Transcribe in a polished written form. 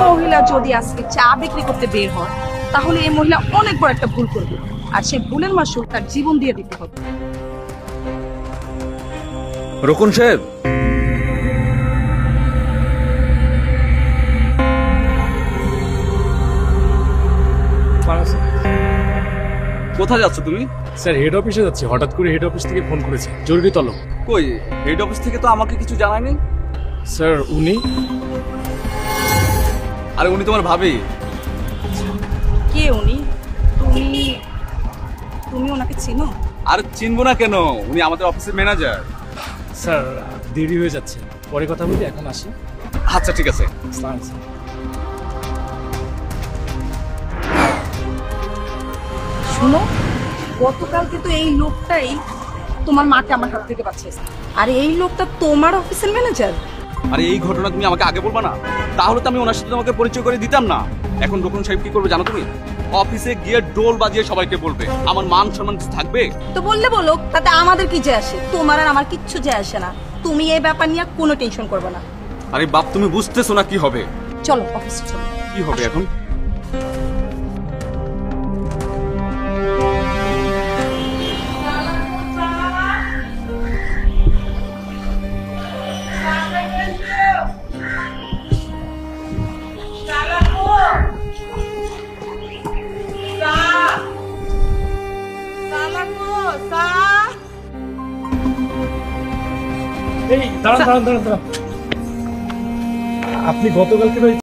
মহিলা যদি আজকে চা বিক্রি করতে বের হয় তাহলে এই মহিলা অনেক বড় একটা ভুল করবে, আর সেই ভুলের মাসুল তার জীবন দিয়ে দিতে হবে। রকুন সাহেব, কোথায় যাচ্ছ তুমি? স্যার হেড অফিসে যাচ্ছি, হঠাৎ করে হেড অফিস থেকে ফোন করেছে, জরুরি তলব। কই, হেড অফিস থেকে তো আমাকে কিছু জানায়নি। স্যার উনি? আরে উনি তোমার ভাবি। কে উনি? তুমি তুমি ওনাকে চিনো? আর চিনবো না কেন, উনি আমাদের অফিসের ম্যানেজার। স্যার দেরি হয়ে যাচ্ছে, পরে কথা বলি, এখন আসি। আচ্ছা ঠিক আছে। আসসালামু আলাইকুম। শুনো, গতকালকে তো এই লোকটাই তোমার মাকে আমার হাত থেকে বাঁচিয়েছে, আর এই লোকটা তোমার অফিসের ম্যানেজার। আরে এই ঘটনা তুমি আমাকে আগে বলবা না, তাহলে তো আমি ওনার সাথে তোমাকে পরিচয় করে দিতাম না। এখন রকুন সাহেব কি করবে জানো তুমি? অফিসে গিয়ে ডোল বাজিয়ে সবাইকে বলবে। আমার মান সম্মান কিছু থাকবে? তো বললে বলো, তাতে আমাদের কি যায় আসে? তোমার আর আমার কিচ্ছু যায় আসে না। তুমি এই ব্যাপার নিয়ে কোনো টেনশন করবে না। আরে বাপ, তুমি বুঝতেছো না কি হবে? চলো অফিসে চলো। কি হবে এখন? এই দাঁড়ান দাঁড়ান দাঁড়ান দাঁড়ান, আপনি গতকালকে